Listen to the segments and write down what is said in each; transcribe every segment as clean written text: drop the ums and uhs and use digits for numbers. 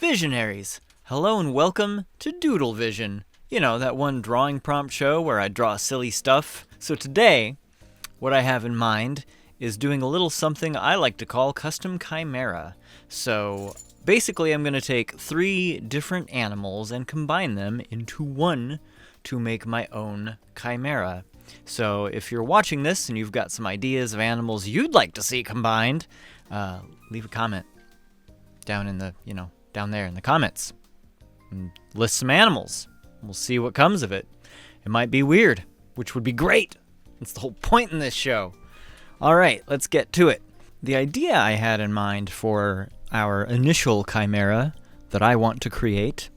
Visionaries! Hello and welcome to Doodle Vision. You know, that one drawing prompt show where I draw silly stuff. So today, what I have in mind is doing a little something I like to call custom Chimera. So basically I'm going to take 3 different animals and combine them into one to make my own Chimera. So if you're watching this and you've got some ideas of animals you'd like to see combined, leave a comment down in the, down there in the comments. And list some animals. We'll see what comes of it. It might be weird, which would be great. That's the whole point in this show. All right, let's get to it. The idea I had in mind for our initial Chimera that I want to create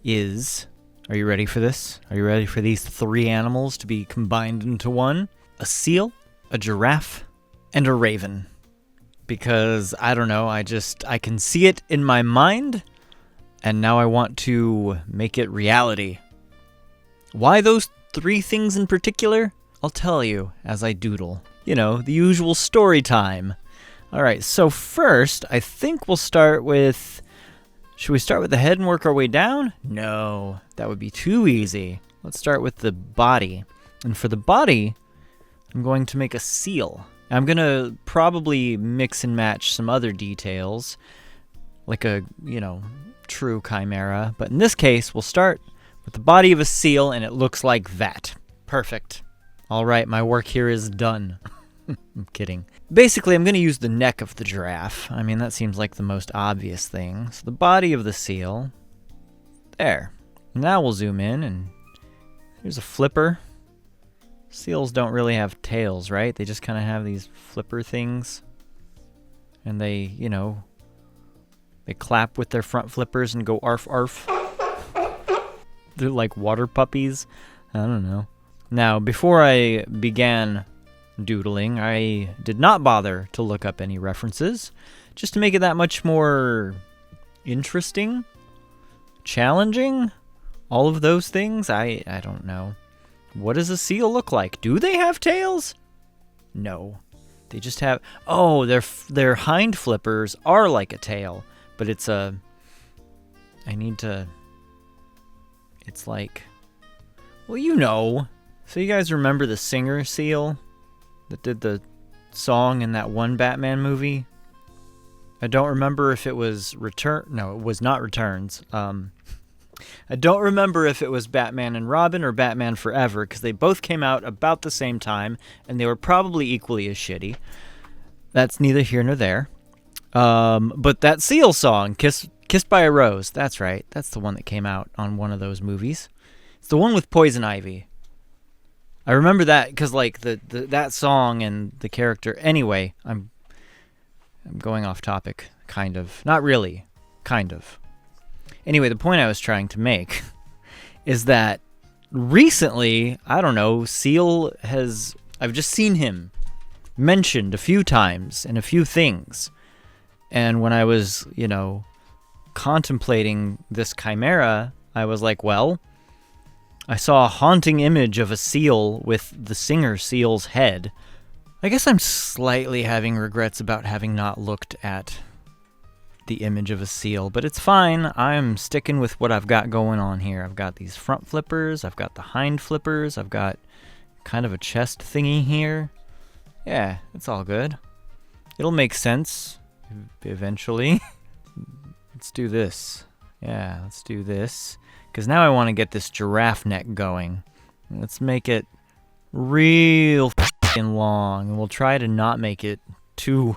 is... Are you ready for this? Are you ready for these 3 animals to be combined into one? A seal, a giraffe, and a raven. Because, I don't know, I can see it in my mind, and now I want to make it reality. Why those 3 things in particular? I'll tell you as I doodle. You know, the usual story time. Alright, so first, I think we'll start with... Should we start with the head and work our way down? No, that would be too easy. Let's start with the body. And for the body, I'm going to make a seal. I'm going to probably mix and match some other details, like a, true chimera. But in this case, we'll start with the body of a seal, and it looks like that. Perfect. All right, my work here is done. I'm kidding. Basically, I'm going to use the neck of the giraffe. I mean, that seems like the most obvious thing. So the body of the seal. There. Now we'll zoom in, and here's a flipper. Seals don't really have tails, right? They just kind of have these flipper things. And they, they clap with their front flippers and go arf arf. They're like water puppies. I don't know. Now, before I began doodling, I did not bother to look up any references, just to make it that much more interesting, challenging, all of those things. I don't know. What does a seal look like? Do they have tails? No. They just have... Oh, their hind flippers are like a tail, but it's a... I need to... It's like... Well, you know. So you guys remember the singer seal that did the song in that one Batman movie? I don't remember if it was No, it was not Returns. I don't remember if it was Batman and Robin or Batman Forever, because they both came out about the same time, and they were probably equally as shitty. That's neither here nor there. But that seal song, Kissed by a Rose, that's right. That's the one that came out on one of those movies. It's the one with Poison Ivy. I remember that because, that song and the character... Anyway, I'm going off topic, kind of. Not really, kind of. Anyway, the point I was trying to make is that recently, I don't know, Seal has... I've just seen him mentioned a few times in a few things. And when I was, contemplating this chimera, I was like, well... I saw a haunting image of a seal with the singer seal's head. I guess I'm slightly having regrets about having not looked at the image of a seal, but it's fine. I'm sticking with what I've got going on here. I've got these front flippers, I've got the hind flippers, I've got kind of a chest thingy here. Yeah, it's all good. It'll make sense eventually. Let's do this. Yeah, let's do this. Because now I want to get this giraffe neck going. Let's make it real f***ing long. And we'll try to not make it too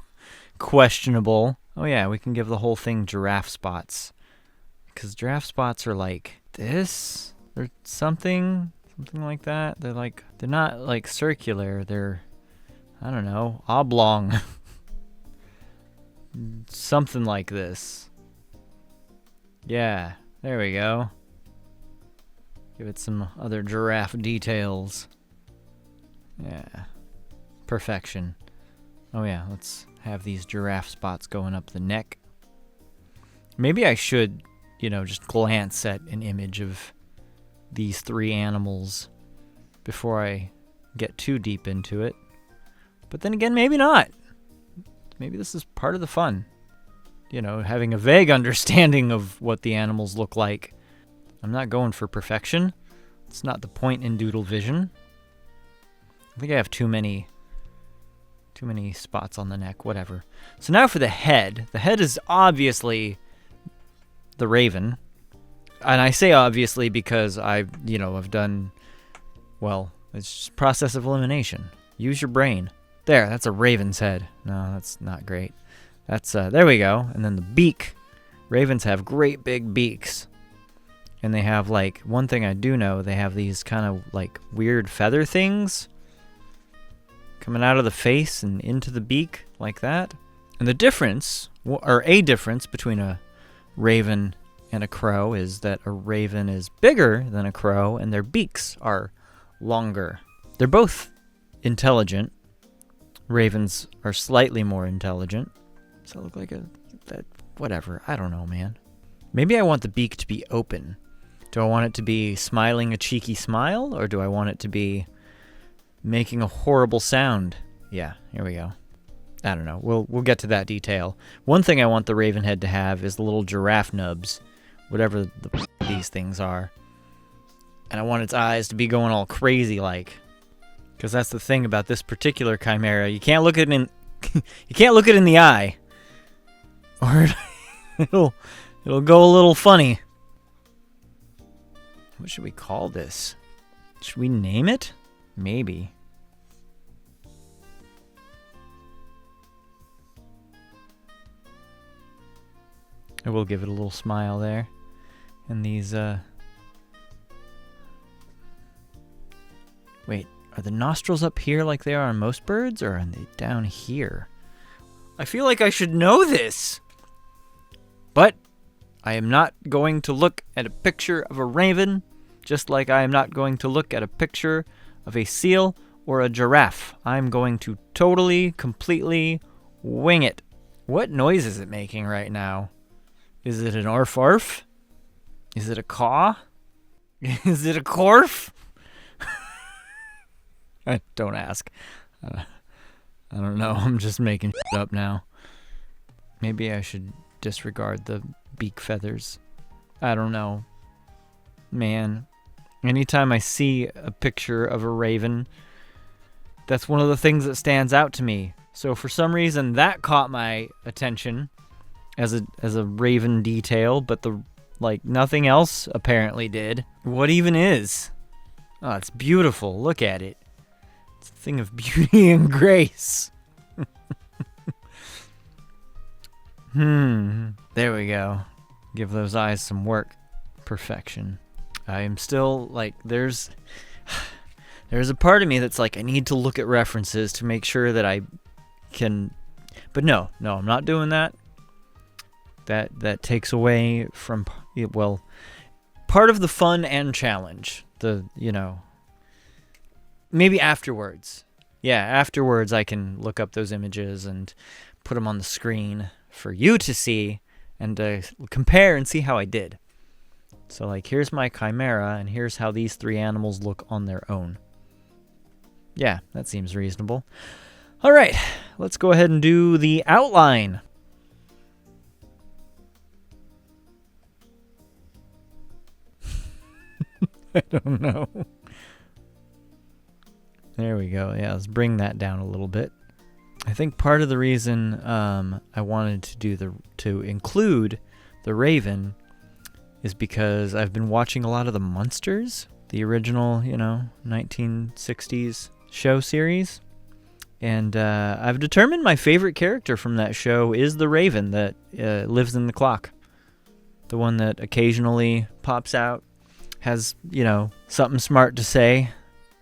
questionable. Oh yeah, we can give the whole thing giraffe spots. Because giraffe spots are like this. Or something like that. They're not like circular. They're, I don't know, oblong. Something like this. Yeah, there we go. Give it some other giraffe details. Yeah. Perfection. Oh yeah, let's have these giraffe spots going up the neck. Maybe I should, just glance at an image of these 3 animals before I get too deep into it. But then again, maybe not. Maybe this is part of the fun. having a vague understanding of what the animals look like. I'm not going for perfection. It's not the point in Doodle Vision. I think I have too many spots on the neck, whatever. So now for the head. The head is obviously the raven. And I say obviously because I've done, well, it's just process of elimination. Use your brain. There, that's a raven's head. No, that's not great. That's, there we go. And then the beak. Ravens have great big beaks. And they have, like, one thing I do know, they have these kind of, like, weird feather things coming out of the face and into the beak, like that. And the difference, or a difference between a raven and a crow is that a raven is bigger than a crow and their beaks are longer. They're both intelligent. Ravens are slightly more intelligent. Does that look like whatever, I don't know, man. Maybe I want the beak to be open. Do I want it to be smiling a cheeky smile, or do I want it to be making a horrible sound? Yeah, here we go. I don't know. We'll get to that detail. One thing I want the raven head to have is the little giraffe nubs, whatever these things are. And I want its eyes to be going all crazy like. Because that's the thing about this particular chimera. You can't look it in the eye, or it'll go a little funny. What should we call this? Should we name it? Maybe. I will give it a little smile there. And these, wait, are the nostrils up here like they are on most birds, or are they down here? I feel like I should know this. But I am not going to look at a picture of a raven, just like I am not going to look at a picture of a seal or a giraffe. I'm going to totally, completely wing it. What noise is it making right now? Is it an arf arf? Is it a caw? Is it a corf? Don't ask. I don't know. I'm just making shit up now. Maybe I should disregard the beak feathers. I don't know. Man, anytime I see a picture of a raven, that's one of the things that stands out to me. So for some reason that caught my attention as a raven detail, but nothing else apparently did. What even is? Oh, it's beautiful. Look at it. It's a thing of beauty and grace. There we go. Give those eyes some work. Perfection. I am still, there's a part of me that's like, I need to look at references to make sure that I can, but no, I'm not doing that. That takes away from, well, part of the fun and challenge. Maybe afterwards. Yeah, afterwards I can look up those images and put them on the screen for you to see and compare and see how I did. So, here's my chimera, and here's how these three animals look on their own. Yeah, that seems reasonable. All right, let's go ahead and do the outline. I don't know. There we go. Yeah, let's bring that down a little bit. I think part of the reason I wanted to include the raven is because I've been watching a lot of the Munsters, the original, 1960s show series. And I've determined my favorite character from that show is the raven that lives in the clock. The one that occasionally pops out, has, something smart to say.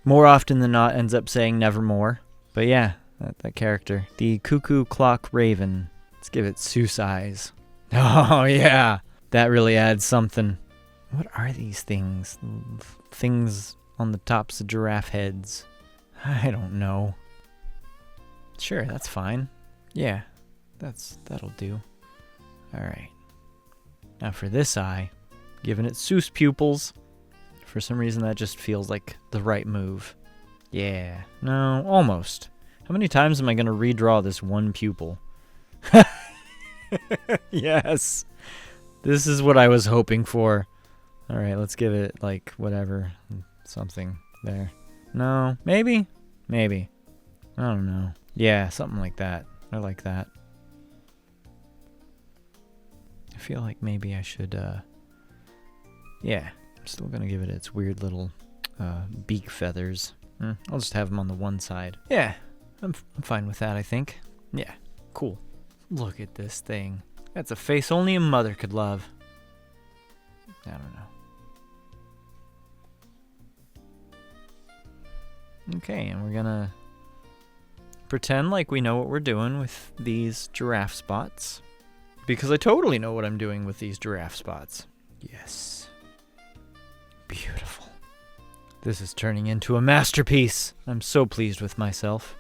More often than not ends up saying nevermore. But yeah, that character. The cuckoo clock raven. Let's give it Seuss eyes. Oh yeah, that really adds something. What are these things? Things on the tops of giraffe heads. I don't know. Sure, that's fine. Yeah, that'll do. Alright. Now for this eye, giving it Seuss pupils. For some reason that just feels like the right move. Yeah, no, almost. How many times am I going to redraw this one pupil? Yes. This is what I was hoping for. All right, let's give it, like, whatever. Something there. No, maybe? Maybe. I don't know. Yeah, something like that. I like that. I feel like maybe I should, yeah. I'm still gonna give it its weird little, beak feathers. I'll just have them on the one side. Yeah, I'm fine with that, I think. Yeah, cool. Look at this thing. That's a face only a mother could love. I don't know. Okay, and we're gonna pretend like we know what we're doing with these giraffe spots. Because I totally know what I'm doing with these giraffe spots. Yes. Beautiful. This is turning into a masterpiece. I'm so pleased with myself.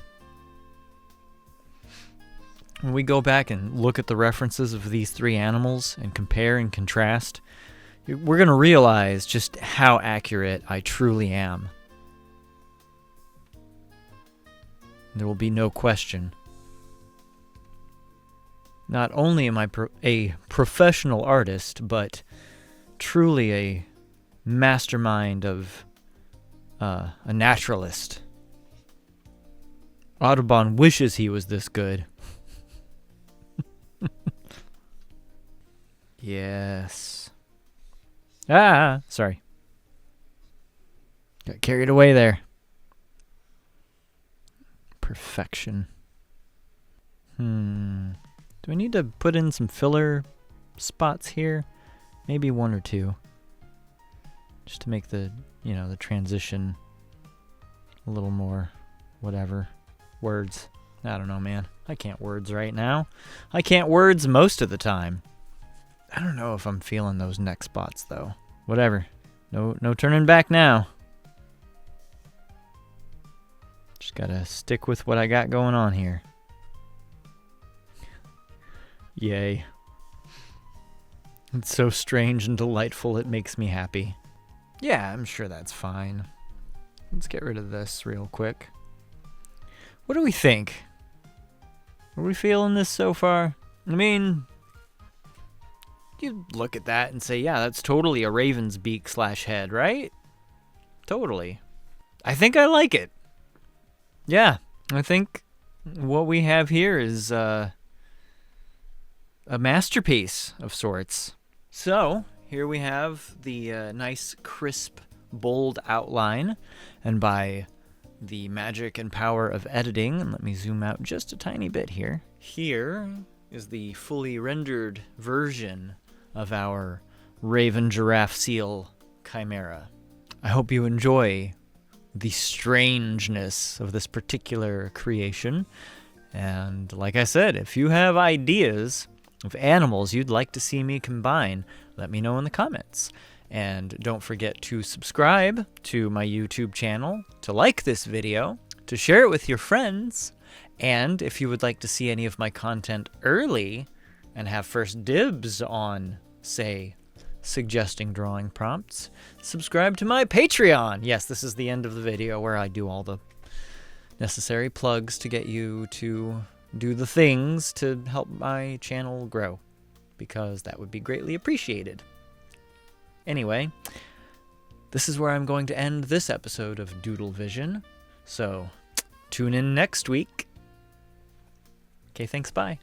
When we go back and look at the references of these three animals and compare and contrast, we're going to realize just how accurate I truly am. There will be no question. Not only am I a professional artist, but truly a mastermind of a naturalist. Audubon wishes he was this good. Yes. Sorry. Got carried away there. Perfection. Do I need to put in some filler spots here? Maybe one or two. Just to make the, the transition a little more, whatever. Words. I don't know, man. I can't words right now. I can't words most of the time. I don't know if I'm feeling those neck spots, though. Whatever. No turning back now. Just gotta stick with what I got going on here. Yay. It's so strange and delightful, it makes me happy. Yeah, I'm sure that's fine. Let's get rid of this real quick. What do we think? Are we feeling this so far? I mean, you look at that and say, yeah, that's totally a raven's beak / head, right? Totally. I think I like it. Yeah, I think what we have here is a masterpiece of sorts. So, here we have the nice, crisp, bold outline. And by the magic and power of editing, and let me zoom out just a tiny bit here. Here is the fully rendered version of our raven giraffe seal chimera. I hope you enjoy the strangeness of this particular creation. And like I said, if you have ideas of animals you'd like to see me combine, let me know in the comments. And don't forget to subscribe to my YouTube channel, to like this video, to share it with your friends, and if you would like to see any of my content early and have first dibs on, say, suggesting drawing prompts, subscribe to my Patreon. Yes, this is the end of the video where I do all the necessary plugs to get you to do the things to help my channel grow, because that would be greatly appreciated. Anyway, this is where I'm going to end this episode of Doodle Vision, so tune in next week. Okay, thanks, bye.